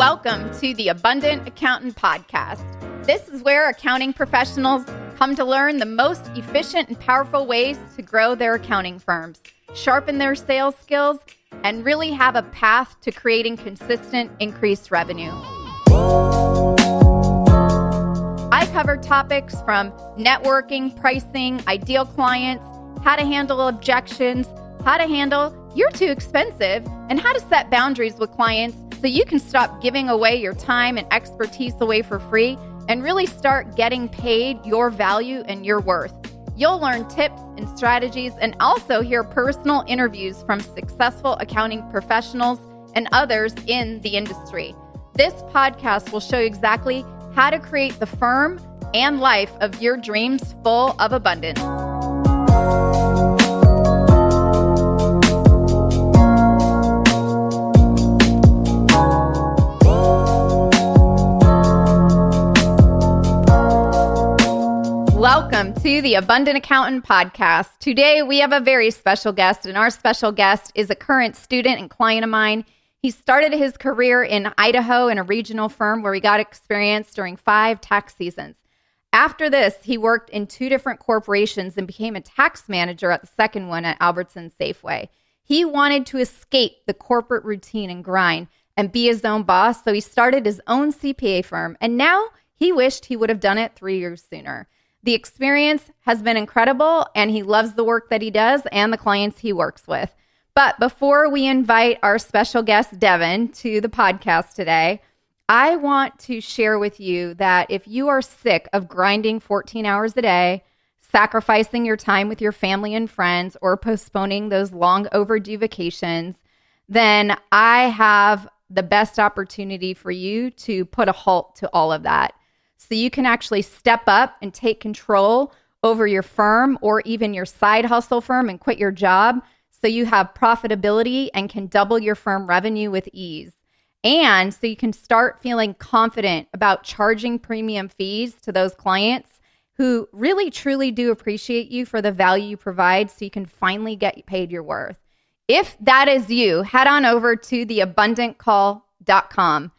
Welcome to the Abundant Accountant Podcast. This is where accounting professionals come to learn the most efficient and powerful ways to grow their accounting firms, sharpen their sales skills, and really have a path to creating consistent increased revenue. I cover topics from networking, pricing, ideal clients, how to handle objections, how to handle you're too expensive, and how to set boundaries with clients so you can stop giving away your time and expertise away for free and really start getting paid your value and your worth. You'll learn tips and strategies and also hear personal interviews from successful accounting professionals and others in the industry. This podcast will show you exactly how to create the firm and life of your dreams full of abundance. Welcome to the Abundant Accountant Podcast. Today we have a very special guest, and our special guest is a current student and client of mine. He started his career in Idaho in a regional firm where he got experience during 5 tax seasons. After this, he worked in 2 different corporations and became a tax manager at the second one at Albertsons Safeway. He wanted to escape the corporate routine and grind and be his own boss, so he started his own CPA firm, and now he wished he would have done it 3 years sooner. The experience has been incredible, and he loves the work that he does and the clients he works with. But before we invite our special guest, Devin, to the podcast today, I want to share with you that if you are sick of grinding 14 hours a day, sacrificing your time with your family and friends, or postponing those long overdue vacations, then I have the best opportunity for you to put a halt to all of that. So you can actually step up and take control over your firm or even your side hustle firm and quit your job so you have profitability and can double your firm revenue with ease. And so you can start feeling confident about charging premium fees to those clients who really truly do appreciate you for the value you provide so you can finally get paid your worth. If that is you, head on over to theabundantcall.com.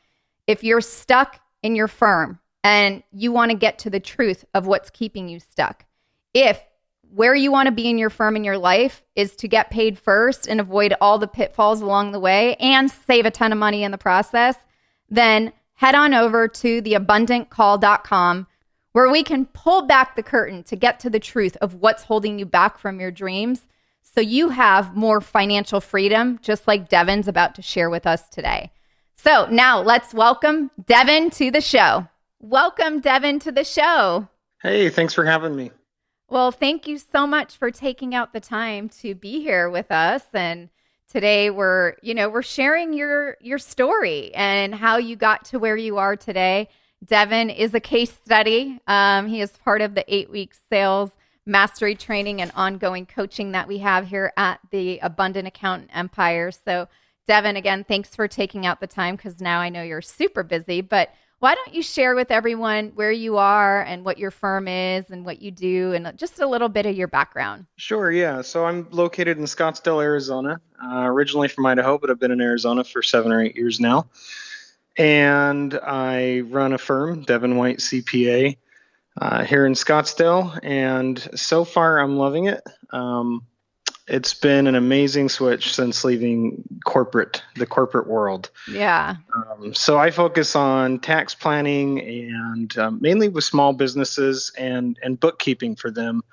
If you're stuck in your firm, and you want to get to the truth of what's keeping you stuck. If where you want to be in your firm and your life is to get paid first and avoid all the pitfalls along the way and save a ton of money in the process, then head on over to theabundantcall.com where we can pull back the curtain to get to the truth of what's holding you back from your dreams so you have more financial freedom, just like Devin's about to share with us today. So now let's welcome Devin to the show. Welcome, Devin, to the show. Hey, thanks for having me. Well, thank you so much for taking out the time to be here with us. And today we're sharing your story and how you got to where you are today. Devin is a case study. He is part of the 8-week sales mastery training and ongoing coaching that we have here at the Abundant Accountant Empire. So, Devin, again, thanks for taking out the time because now I know you're super busy, but why don't you share with everyone where you are and what your firm is and what you do and just a little bit of your background? Sure, yeah. So I'm located in Scottsdale, Arizona, originally from Idaho, but I've been in Arizona for 7 or 8 years now. And I run a firm, Devin Whyte CPA, here in Scottsdale. And so far, I'm loving it. It's been an amazing switch since leaving the corporate world. Yeah. So I focus on tax planning and mainly with small businesses and bookkeeping for them,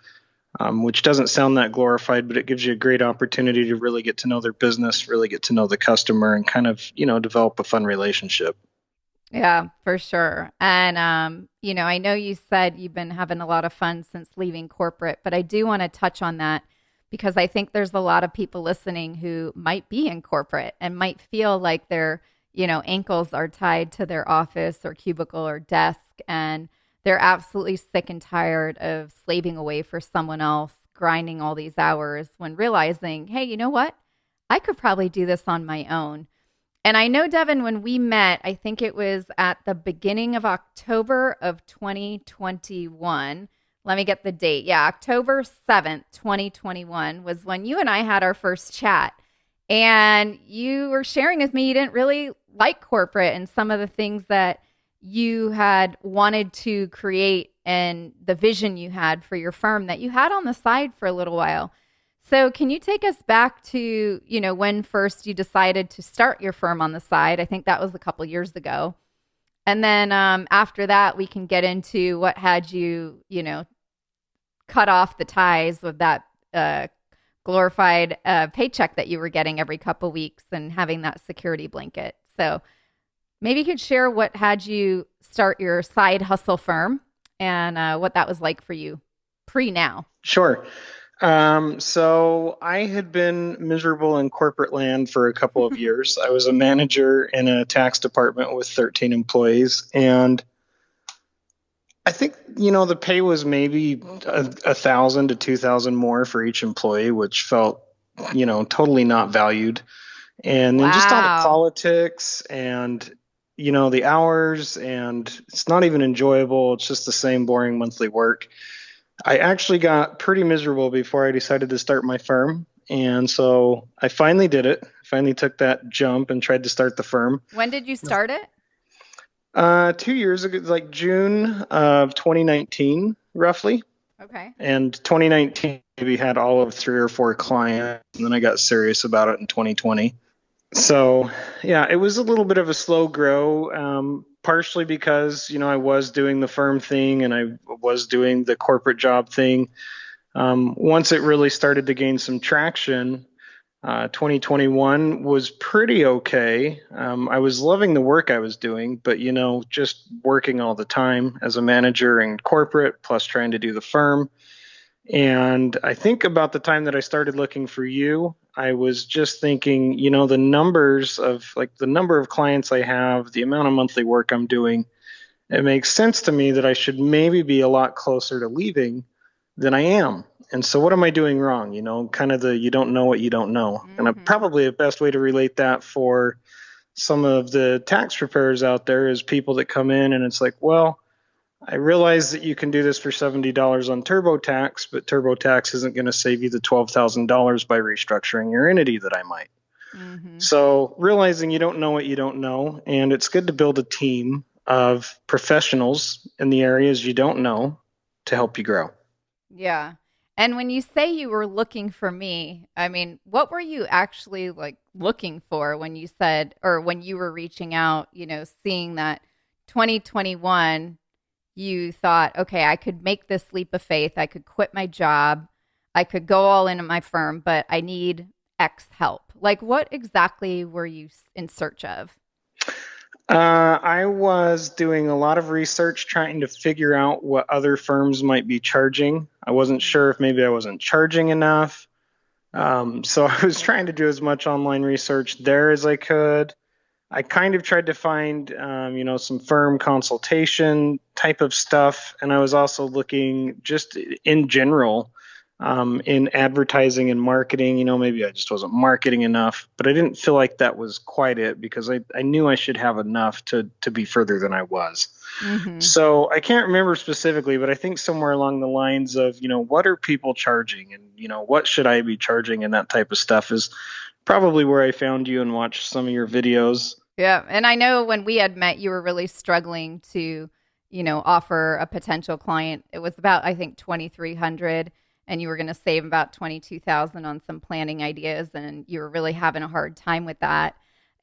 which doesn't sound that glorified, but it gives you a great opportunity to really get to know their business, really get to know the customer and kind of, develop a fun relationship. Yeah, for sure. And, I know you said you've been having a lot of fun since leaving corporate, but I do want to touch on that, because I think there's a lot of people listening who might be in corporate and might feel like their, ankles are tied to their office or cubicle or desk, and they're absolutely sick and tired of slaving away for someone else, grinding all these hours when realizing, hey, you know what? I could probably do this on my own. And I know, Devin, when we met, I think it was at the beginning of October of 2021. Let me get the date. Yeah, October 7th, 2021 was when you and I had our first chat. And you were sharing with me you didn't really like corporate and some of the things that you had wanted to create and the vision you had for your firm that you had on the side for a little while. So can you take us back to, when first you decided to start your firm on the side? I think that was a couple years ago. And then after that, we can get into what had you, cut off the ties with that glorified paycheck that you were getting every couple weeks and having that security blanket. So maybe you could share what had you start your side hustle firm and what that was like for you pre-now. Sure. So I had been miserable in corporate land for a couple of years. I was a manager in a tax department with 13 employees, and I think, the pay was maybe 1,000 to 2,000 more for each employee, which felt, totally not valued. And then just all the Wow. politics and, the hours, and it's not even enjoyable. It's just the same boring monthly work. I actually got pretty miserable before I decided to start my firm. And so I finally did it. Finally took that jump and tried to start the firm. When did you start it? 2 years ago, like June of 2019, roughly. Okay. And 2019 maybe had all of 3 or 4 clients, and then I got serious about it in 2020. So yeah, it was a little bit of a slow grow, partially because, I was doing the firm thing and I was doing the corporate job thing. Once it really started to gain some traction, 2021 was pretty okay. I was loving the work I was doing, but, just working all the time as a manager in corporate, plus trying to do the firm. And I think about the time that I started looking for you, I was just thinking, the number of clients I have, the amount of monthly work I'm doing, it makes sense to me that I should maybe be a lot closer to leaving than I am. And so what am I doing wrong? Kind of you don't know what you don't know. Mm-hmm. And probably the best way to relate that for some of the tax preparers out there is people that come in and it's like, well, I realize that you can do this for $70 on TurboTax, but TurboTax isn't going to save you the $12,000 by restructuring your entity that I might. Mm-hmm. So realizing you don't know what you don't know, and it's good to build a team of professionals in the areas you don't know to help you grow. Yeah. And when you say you were looking for me, I mean, what were you actually looking for when you said, or when you were reaching out, seeing that 2021, you thought, okay, I could make this leap of faith. I could quit my job. I could go all in at my firm, but I need X help. What exactly were you in search of? I was doing a lot of research trying to figure out what other firms might be charging. I wasn't sure if maybe I wasn't charging enough. So I was trying to do as much online research there as I could. I kind of tried to find, some firm consultation type of stuff. And I was also looking just in general in advertising and marketing. Maybe I just wasn't marketing enough, but I didn't feel like that was quite it because I knew I should have enough to be further than I was. Mm-hmm. So I can't remember specifically, but I think somewhere along the lines of, what are people charging and, what should I be charging and that type of stuff is probably where I found you and watched some of your videos. Yeah. And I know when we had met, you were really struggling to, offer a potential client. It was about, I think, 2,300, and you were going to save about 22,000 on some planning ideas, and you were really having a hard time with that.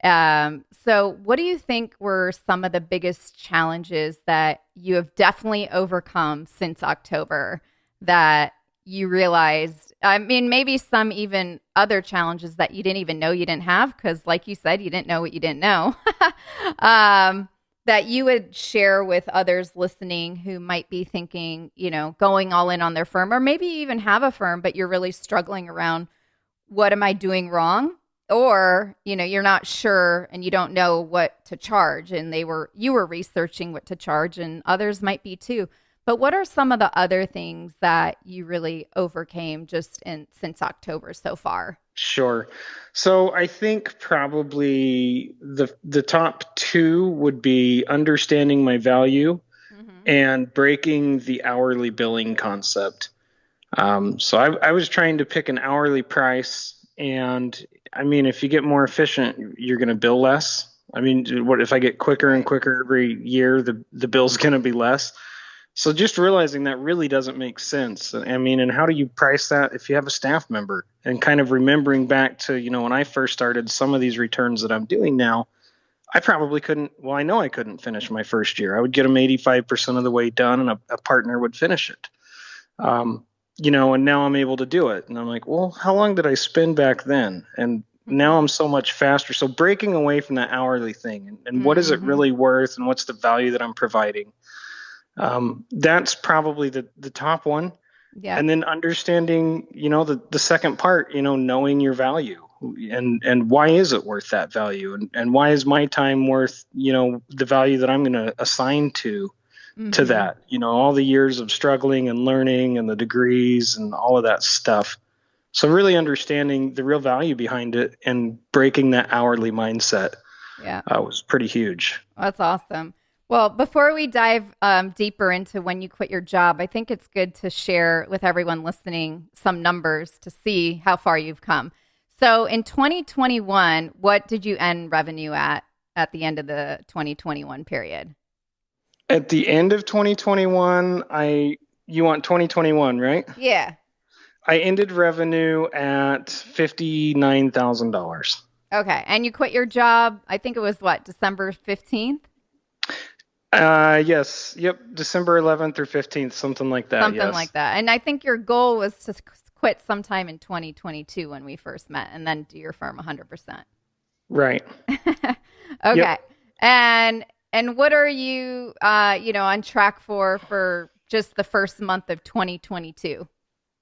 So what do you think were some of the biggest challenges that you have definitely overcome since October that you realized? I mean, maybe some even other challenges that you didn't even know you didn't have, because like you said, you didn't know what you didn't know, that you would share with others listening who might be thinking, going all in on their firm, or maybe you even have a firm, but you're really struggling around, what am I doing wrong? Or, you're not sure and you don't know what to charge, and you were researching what to charge, and others might be too. But what are some of the other things that you really overcame since October so far? Sure. So I think probably the top two would be understanding my value and breaking the hourly billing concept. So I was trying to pick an hourly price, and I mean, if you get more efficient, you're going to bill less. I mean, what if I get quicker and Right. quicker every year, the bill's going to be less. So just realizing that really doesn't make sense. I mean, and how do you price that if you have a staff member? And kind of remembering back to, when I first started, some of these returns that I'm doing now, I probably couldn't, well, I know I couldn't finish my first year. I would get them 85% of the way done and a partner would finish it. Um, and now I'm able to do it. And I'm like, well, how long did I spend back then? And now I'm Mm-hmm. so much faster. So breaking away from that hourly thing and what is it Mm-hmm. really worth and what's the value that I'm providing? That's probably the top one. Yep. And then understanding, the second part, knowing your value and why is it worth that value? And why is my time worth, the value that I'm going to assign to Mm-hmm. that, all the years of struggling and learning and the degrees and all of that stuff. So really understanding the real value behind it and breaking that hourly mindset Yeah. was pretty huge. That's awesome. Well, before we dive deeper into when you quit your job, I think it's good to share with everyone listening some numbers to see how far you've come. So in 2021, what did you end revenue at the end of the 2021 period? At the end of 2021, you want 2021, right? Yeah. I ended revenue at $59,000. Okay. And you quit your job, I think it was what, December 15th? Yes, yep, December 11th or 15th, something like that. Something Yes, like that. And I think your goal was to quit sometime in 2022 when we first met and then do your firm 100%. right. Okay. Yep. And what are you on track for just the first month of 2022?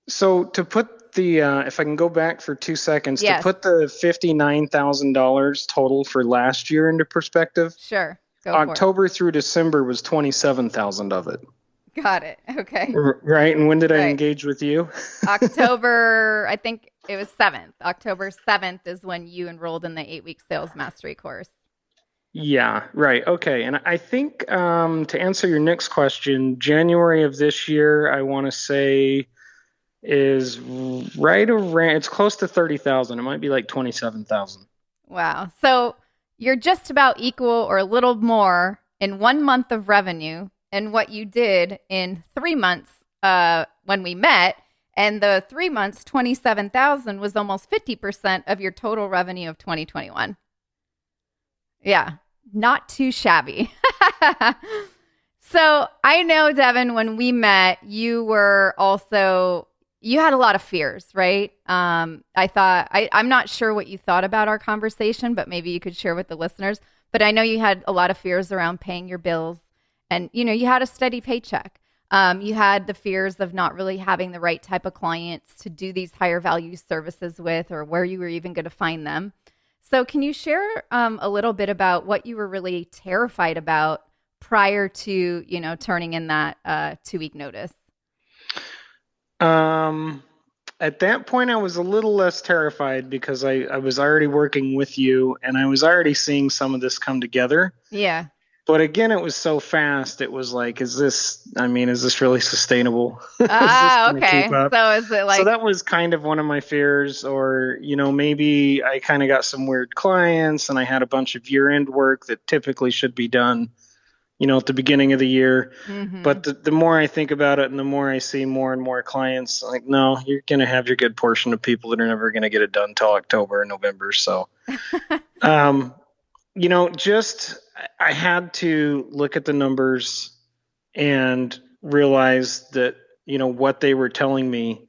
So to put if I can go back for 2 seconds, to Yes. put the $59,000 total for last year into perspective, Sure. Go for it. October through December was 27,000 of it. Got it. Okay. Right. And when did I Right. engage with you? October, I think it was 7th. October 7th is when you enrolled in the 8-week sales mastery course. Yeah, right. Okay. And I think to answer your next question, January of this year, I want to say is right around, it's close to 30,000. It might be like 27,000. Wow. So you're just about equal or a little more in 1 month of revenue and what you did in 3 months when we met. And the 3 months, 27,000 was almost 50% of your total revenue of 2021. Yeah, not too shabby. So I know, Devin, when we met, you had a lot of fears, right? I'm not sure what you thought about our conversation, but maybe you could share with the listeners. But I know you had a lot of fears around paying your bills and, you had a steady paycheck. You had the fears of not really having the right type of clients to do these higher value services with, or where you were even going to find them. So can you share a little bit about what you were really terrified about prior to, turning in that 2-week notice? Um, at that point, I was a little less terrified because I was already working with you and I was already seeing some of this come together. Yeah. But again, it was so fast. It was like, is this really sustainable? Is this Ah, going to keep okay. up? So is it So like, that was kind of one of my fears. Or, maybe I kind of got some weird clients and I had a bunch of year-end work that typically should be done, at the beginning of the year. mm-hmm. But the more I think about it and the more I see more and more clients, like, no, you're going to have your good portion of people that are never going to get it done till October and November. So, um, just I had to look at the numbers and realize that, what they were telling me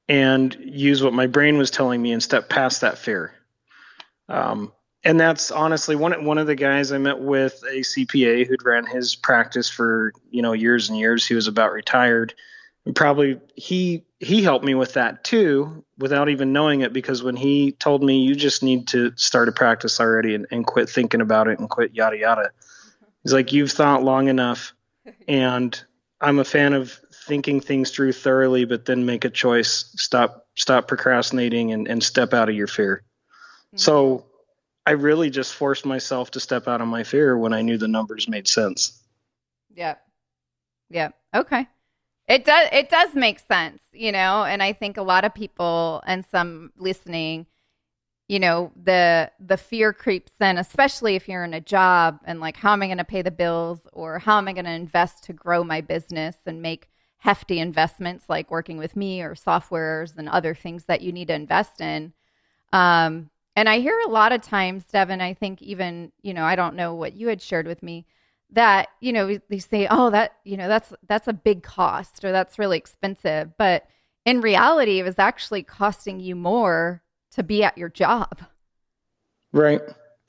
and use what my brain was telling me and step past that fear. And that's honestly one of the guys I met with, a CPA who'd ran his practice for, years and years. He was about retired. And probably he helped me with that too, without even knowing it, because when he told me you just need to start a practice already and quit thinking about it and quit yada yada. He's like, you've thought long enough, and I'm a fan of thinking things through thoroughly, but then make a choice. Stop procrastinating and step out of your fear. Mm-hmm. So I really just forced myself to step out of my fear when I knew the numbers made sense. Yep. Yep. Okay. It does make sense, and I think a lot of people and some listening, the fear creeps in, especially if you're in a job and like, how am I going to pay the bills, or how am I going to invest to grow my business and make hefty investments like working with me or softwares and other things that you need to invest in. And I hear a lot of times, Devin, I think even, I don't know what you had shared with me, that, they say, oh, that's a big cost, or that's really expensive. But in reality, it was actually costing you more to be at your job. Right.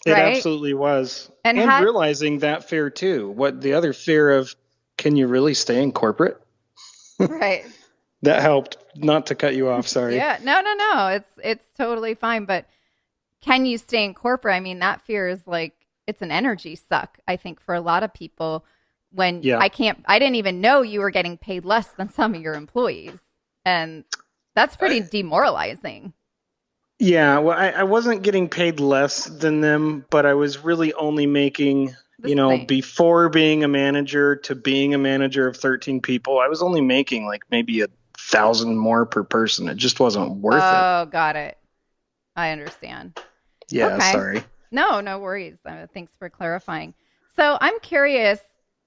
It Right. absolutely was. And And realizing that fear too. What the other fear of, can you really stay in corporate? right. That helped. Not to cut you off, sorry. Yeah. No. It's totally fine. But can you stay in corporate? I mean, that fear is like, it's an energy suck, I think, for a lot of people, when Yeah. I didn't even know you were getting paid less than some of your employees. And that's pretty demoralizing. Yeah, well, I wasn't getting paid less than them, but I was really only making, before being a manager to being a manager of 13 people, I was only making like maybe 1,000 more per person. It just wasn't worth it. Oh, got it. I understand. Yeah, Okay. sorry. No worries. Thanks for clarifying. So I'm curious,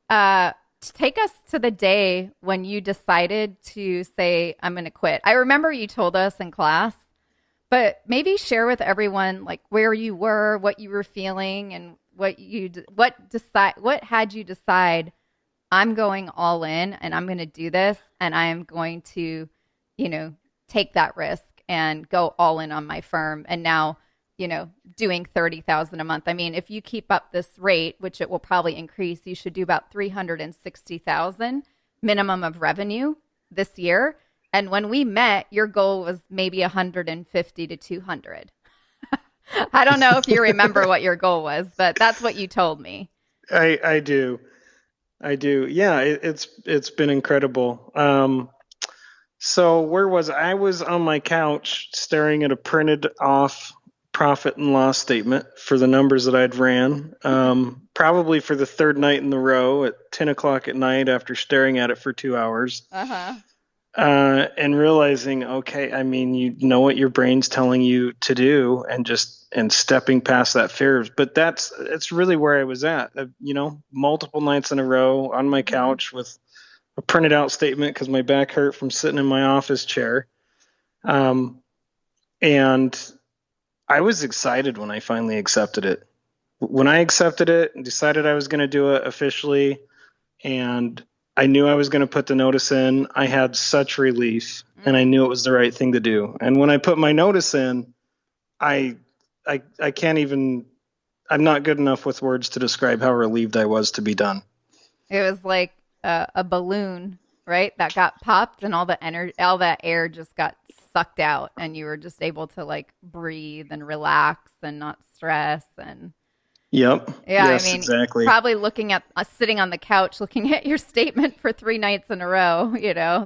take us to the day when you decided to say, I'm going to quit. I remember you told us in class, but maybe share with everyone like where you were, what you were feeling, and what had you decide, I'm going all in and I'm going to do this, and I'm going to, take that risk and go all in on my firm. And now, doing 30,000 a month. I mean, if you keep up this rate, which it will probably increase, you should do about 360,000 minimum of revenue this year. And when we met, your goal was maybe 150 to 200. I don't know if you remember what your goal was, but that's what you told me. I do. Yeah, it's been incredible. So where was I? I was on my couch staring at a printed off profit and loss statement for the numbers that I'd ran, probably for the third night in the row at 10 o'clock at night after staring at it for 2 hours. Uh-huh. And realizing, okay, I mean, you know what your brain's telling you to do, and stepping past that fear. But it's really where I was at, multiple nights in a row on my couch with a printed out statement because my back hurt from sitting in my office chair. And I was excited when I finally accepted it. When I accepted it and decided I was going to do it officially, and I knew I was going to put the notice in, I had such relief, and I knew it was the right thing to do. And when I put my notice in, I can't even, I'm not good enough with words to describe how relieved I was to be done. It was like a balloon, right? That got popped, and all that air just got sucked out, and you were just able to like breathe and relax and not stress. And Yep. yeah, yes, I mean, exactly. Probably looking at sitting on the couch, looking at your statement for 3 nights in a row,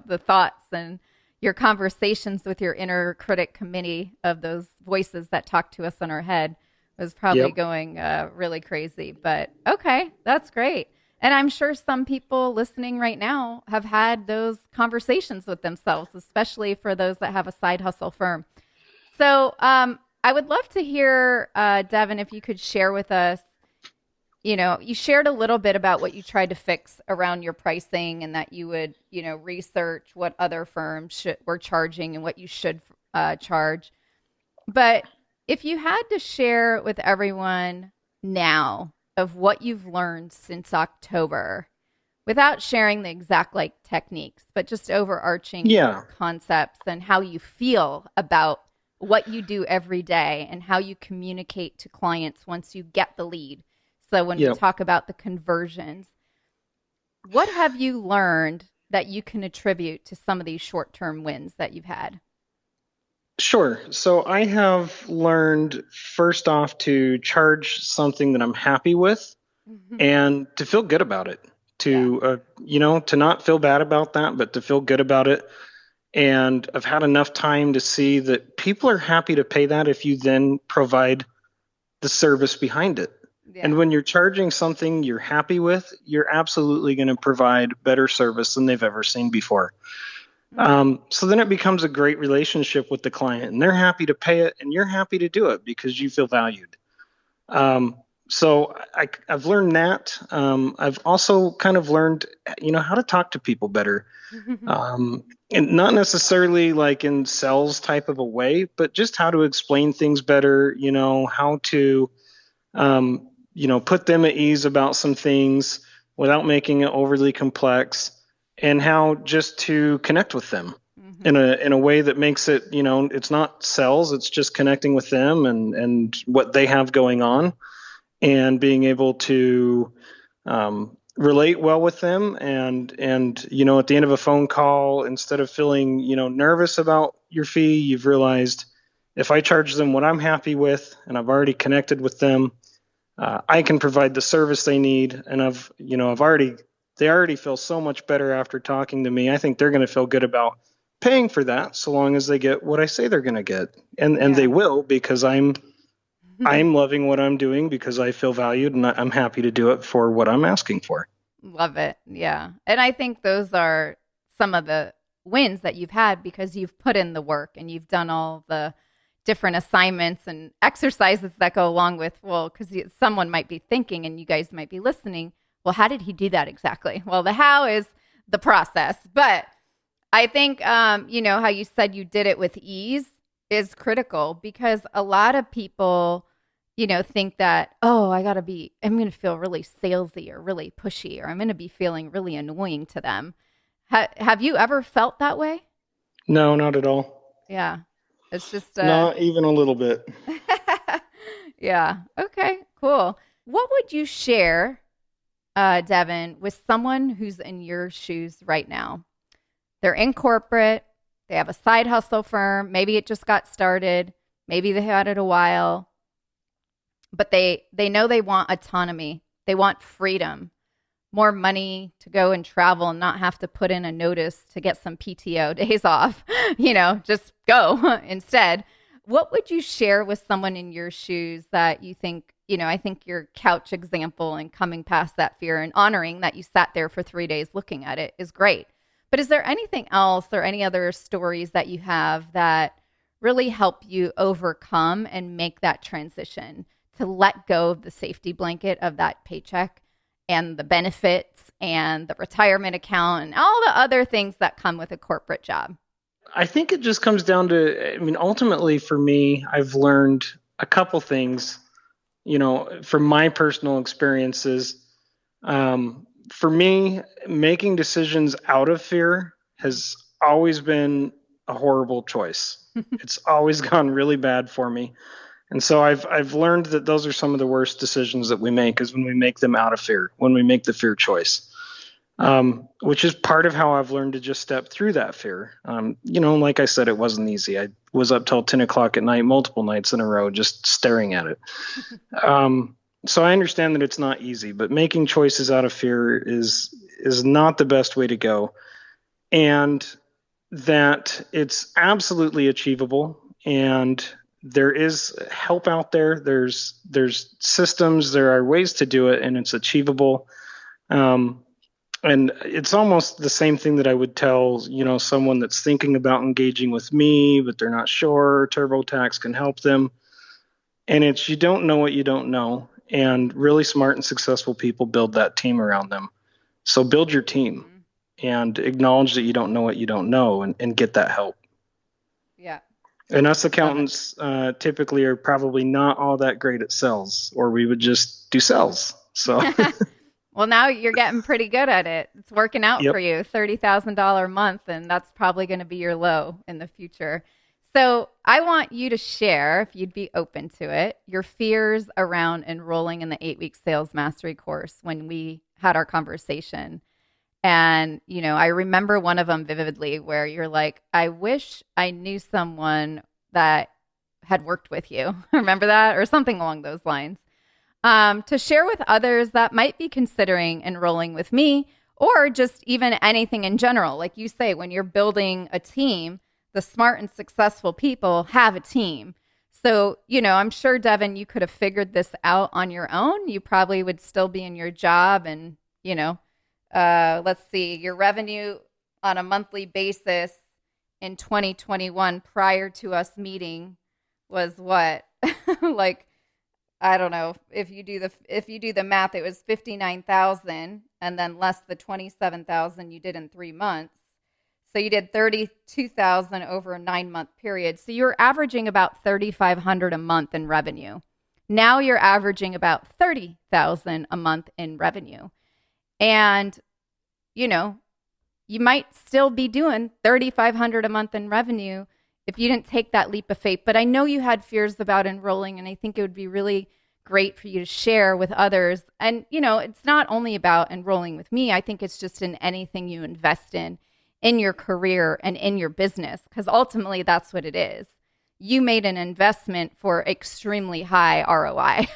the thoughts and your conversations with your inner critic committee of those voices that talk to us in our head was probably going really crazy. But okay, that's great. And I'm sure some people listening right now have had those conversations with themselves, especially for those that have a side hustle firm. So I would love to hear, Devin, if you could share with us, you shared a little bit about what you tried to fix around your pricing, and that you would, research what other firms were charging and what you should charge. But if you had to share with everyone now of what you've learned since October, without sharing the exact techniques, but just overarching concepts and how you feel about what you do every day and how you communicate to clients once you get the lead. So when we talk about the conversions, what have you learned that you can attribute to some of these short-term wins that you've had? Sure. So I have learned, first off, to charge something that I'm happy with and to feel good about it, to not feel bad about that, but to feel good about it. And I've had enough time to see that people are happy to pay that if you then provide the service behind it. Yeah. And when you're charging something you're happy with, you're absolutely going to provide better service than they've ever seen before. So then it becomes a great relationship with the client, and they're happy to pay it, and you're happy to do it because you feel valued. So I've learned that. I've also kind of learned, how to talk to people better. And not necessarily like in sales type of a way, but just how to explain things better, how to, put them at ease about some things without making it overly complex, and how just to connect with them in a way that makes it, it's not sales, it's just connecting with them and what they have going on, and being able to relate well with them, and at the end of a phone call, instead of feeling nervous about your fee, you've realized, if I charge them what I'm happy with and I've already connected with them, I can provide the service they need, and they already feel so much better after talking to me. I think they're going to feel good about paying for that, so long as they get what I say they're going to get, and they will, because I'm loving what I'm doing, because I feel valued, and I'm happy to do it for what I'm asking for. Love it. Yeah. And I think those are some of the wins that you've had because you've put in the work and you've done all the different assignments and exercises that go along with, well, because someone might be thinking and you guys might be listening, well, how did he do that exactly? Well, the how is the process. But I think, how you said you did it with ease is critical, because a lot of people, think that, oh, I'm going to feel really salesy or really pushy, or I'm going to be feeling really annoying to them. Have you ever felt that way? No, not at all. Yeah. It's just not even a little bit. Yeah. Okay, cool. What would you share, Devin, with someone who's in your shoes right now? They're in corporate, they have a side hustle firm, maybe it just got started, maybe they had it a while, but they know they want autonomy, they want freedom, more money to go and travel and not have to put in a notice to get some PTO days off, just go instead. What would you share with someone in your shoes that you think, I think your couch example and coming past that fear and honoring that you sat there for 3 days looking at it is great. But is there anything else or any other stories that you have that really help you overcome and make that transition to let go of the safety blanket of that paycheck and the benefits and the retirement account and all the other things that come with a corporate job? I think it just comes down to, ultimately for me, I've learned a couple things, from my personal experiences. For me, making decisions out of fear has always been a horrible choice. It's always gone really bad for me. And so I've learned that those are some of the worst decisions that we make, is when we make them out of fear, when we make the fear choice, which is part of how I've learned to just step through that fear. Like I said, it wasn't easy. I was up till 10 o'clock at night, multiple nights in a row, just staring at it. So I understand that it's not easy, but making choices out of fear is not the best way to go, and that it's absolutely achievable. And there is help out there. There's systems, there are ways to do it, and it's achievable. And it's almost the same thing that I would tell, someone that's thinking about engaging with me, but they're not sure. TurboTax can help them. And it's, you don't know what you don't know. And really smart and successful people build that team around them. So build your team and acknowledge that you don't know what you don't know, and get that help. Yeah. And us accountants typically are probably not all that great at sales, or we would just do sales. So, well, now you're getting pretty good at it. It's working out for you. $30,000 a month, and that's probably going to be your low in the future. So I want you to share, if you'd be open to it, your fears around enrolling in the 8-week sales mastery course when we had our conversation. And, I remember one of them vividly where you're like, I wish I knew someone that had worked with you. Remember that? Or something along those lines. To share with others that might be considering enrolling with me, or just even anything in general. Like you say, when you're building a team, the smart and successful people have a team. So, I'm sure, Devin, you could have figured this out on your own. You probably would still be in your job and, let's see, your revenue on a monthly basis in 2021 prior to us meeting was what? Like, I don't know. If you do the math, it was 59,000 and then less the 27,000 you did in 3 months. So you did 32,000 over a 9-month period. So you're averaging about 3,500 a month in revenue. Now you're averaging about 30,000 a month in revenue. And, you know, you might still be doing 3,500 a month in revenue if you didn't take that leap of faith. But I know you had fears about enrolling, and I think it would be really great for you to share with others. And, you know, it's not only about enrolling with me. I think it's just in anything you invest in your career and in your business, because ultimately that's what it is. You made an investment for extremely high ROI.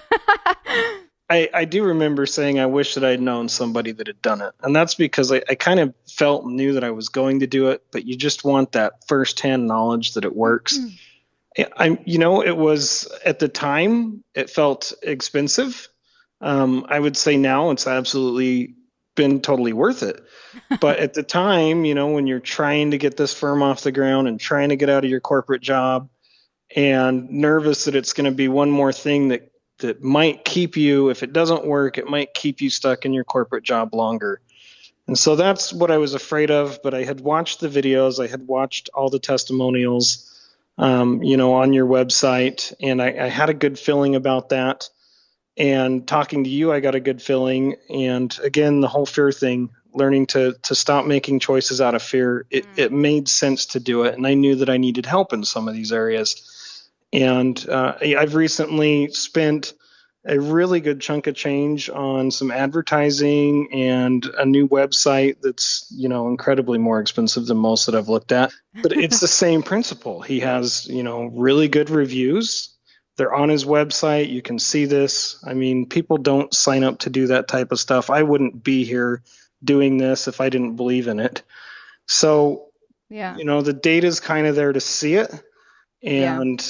I do remember saying I wish that I'd known somebody that had done it. And that's because I kind of knew that I was going to do it, but you just want that firsthand knowledge that it works. It was at the time, it felt expensive. I would say now it's absolutely been totally worth it. But at the time, when you're trying to get this firm off the ground and trying to get out of your corporate job and nervous that it's going to be one more thing that might keep you, if it doesn't work, it might keep you stuck in your corporate job longer. And so that's what I was afraid of. But I had watched the videos, I had watched all the testimonials, on your website, and I had a good feeling about that. And talking to you, I got a good feeling. And again, the whole fear thing, learning to stop making choices out of fear, it made sense to do it. And I knew that I needed help in some of these areas. And I've recently spent a really good chunk of change on some advertising and a new website that's, incredibly more expensive than most that I've looked at. But it's the same principle. He has, really good reviews. They're on his website. You can see this. I mean, people don't sign up to do that type of stuff. I wouldn't be here doing this if I didn't believe in it. So, the data's kind of there to see it. And,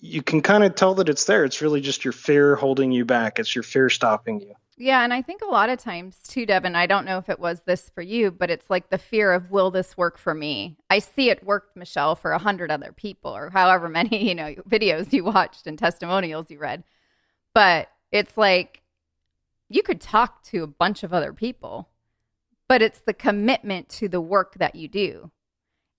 you can kind of tell that it's there. It's really just your fear holding you back. It's your fear stopping you. Yeah. And I think a lot of times too, Devin, I don't know if it was this for you, but it's like the fear of, will this work for me? I see it worked, Michelle, for 100 other people, or however many, videos you watched and testimonials you read. But it's like, you could talk to a bunch of other people, but it's the commitment to the work that you do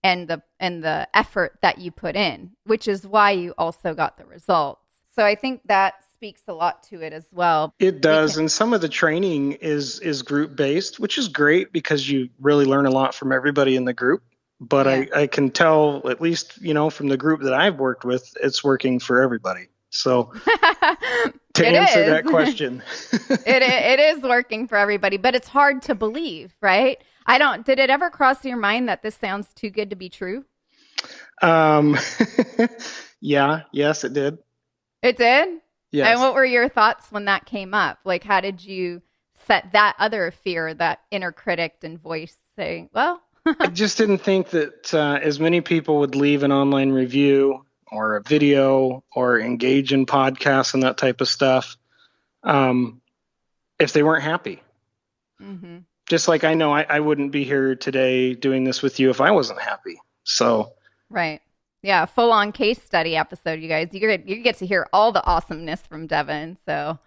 and the effort that you put in, which is why you also got the results. So I think that speaks a lot to it as well. It does. And some of the training is group based, which is great because you really learn a lot from everybody in the group. But I can tell, at least, from the group that I've worked with, it's working for everybody. So to answer that question, it is working for everybody, but it's hard to believe, right? Did it ever cross your mind that this sounds too good to be true? Yes, it did. It did? Yes. And what were your thoughts when that came up? Like, how did you set that other fear, that inner critic and voice saying, well, I just didn't think that as many people would leave an online review or a video or engage in podcasts and that type of stuff if they weren't happy. Mm-hmm. Just like I know I wouldn't be here today doing this with you if I wasn't happy. So right. Yeah, full-on case study episode, you guys. You get to hear all the awesomeness from Devin. So,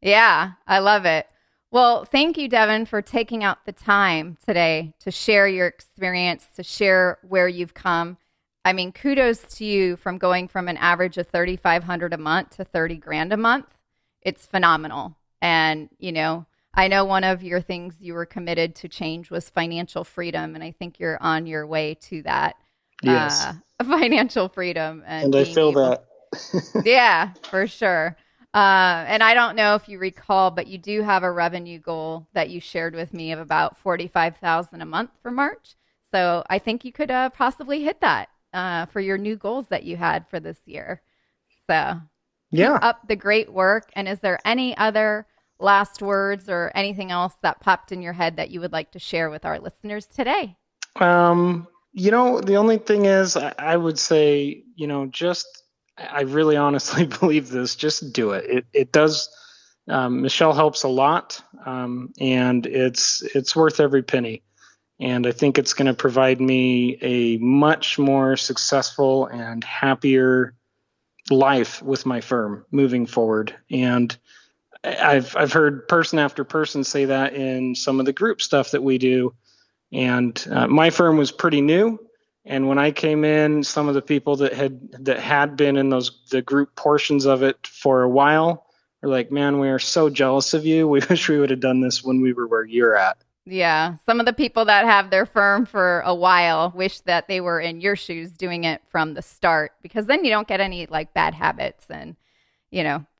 yeah, I love it. Well, thank you, Devin, for taking out the time today to share your experience, to share where you've come. I mean, kudos to you from going from an average of $3,500 a month to $30,000 a month. It's phenomenal. And, I know one of your things you were committed to change was financial freedom, and I think you're on your way to that. Yes. Financial freedom. And I feel that. Yeah, for sure. And I don't know if you recall, but you do have a revenue goal that you shared with me of about $45,000 a month for March. So I think you could possibly hit that for your new goals that you had for this year. So keep up the great work. And is there any other last words or anything else that popped in your head that you would like to share with our listeners today? The only thing is I would say, I really honestly believe this, just do it. It does. Michelle helps a lot. And it's worth every penny. And I think it's going to provide me a much more successful and happier life with my firm moving forward. And I've heard person after person say that in some of the group stuff that we do. And my firm was pretty new. And when I came in, some of the people that had been in the group portions of it for a while were like, "Man, we are so jealous of you. We wish we would have done this when we were where you're at." Yeah. Some of the people that have their firm for a while wish that they were in your shoes doing it from the start, because then you don't get any like bad habits. And,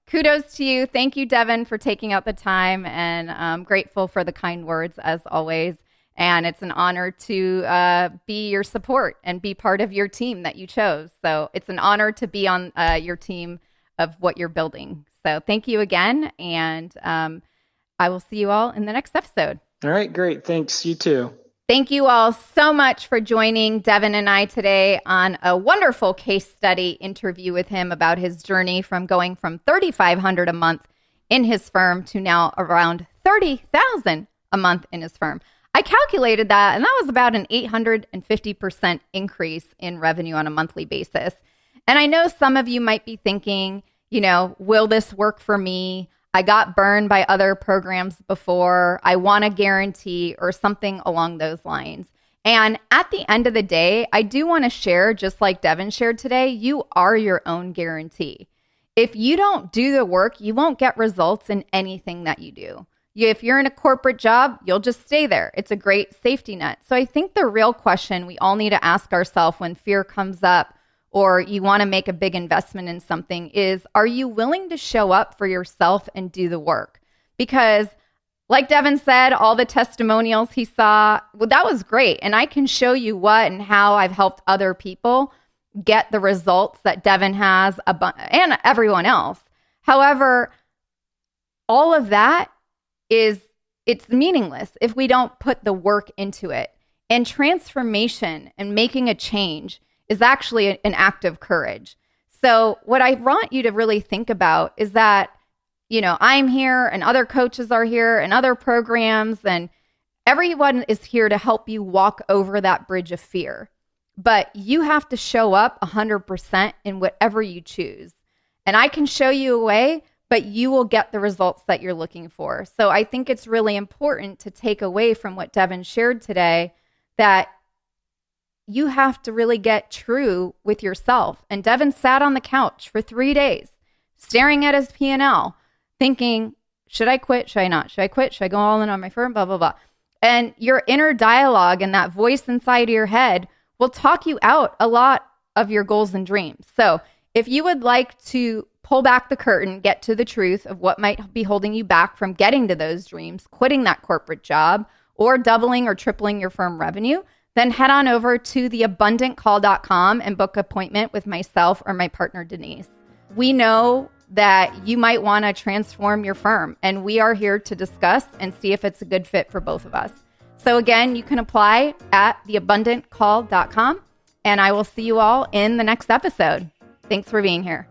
kudos to you. Thank you, Devin, for taking out the time, and I'm grateful for the kind words as always. And it's an honor to be your support and be part of your team that you chose. So it's an honor to be on your team of what you're building. So thank you again. And I will see you all in the next episode. All right, great. Thanks. You too. Thank you all so much for joining Devin and I today on a wonderful case study interview with him about his journey from going from $3,500 a month in his firm to now around $30,000 a month in his firm. I calculated that, and that was about an 850% increase in revenue on a monthly basis. And I know some of you might be thinking, will this work for me? I got burned by other programs before. I want a guarantee or something along those lines. And at the end of the day, I do want to share, just like Devin shared today, you are your own guarantee. If you don't do the work, you won't get results in anything that you do. If you're in a corporate job, you'll just stay there. It's a great safety net. So I think the real question we all need to ask ourselves when fear comes up, or you want to make a big investment in something, is, are you willing to show up for yourself and do the work? Because like Devin said, all the testimonials he saw, well, that was great. And I can show you what and how I've helped other people get the results that Devin has and everyone else. However, all of that it's meaningless if we don't put the work into it. And transformation and making a change is actually an act of courage. So what I want you to really think about is that, I'm here and other coaches are here and other programs, and everyone is here to help you walk over that bridge of fear. But you have to show up 100% in whatever you choose. And I can show you a way, but you will get the results that you're looking for. So I think it's really important to take away from what Devin shared today that you have to really get true with yourself. And Devin sat on the couch for 3 days, staring at his P&L, thinking, should I quit? Should I not? Should I quit? Should I go all in on my firm? Blah, blah, blah. And your inner dialogue and that voice inside of your head will talk you out a lot of your goals and dreams. So if you would like to pull back the curtain, get to the truth of what might be holding you back from getting to those dreams, quitting that corporate job, or doubling or tripling your firm revenue, then head on over to theabundantcall.com and book an appointment with myself or my partner, Denise. We know that you might want to transform your firm, and we are here to discuss and see if it's a good fit for both of us. So again, you can apply at theabundantcall.com, and I will see you all in the next episode. Thanks for being here.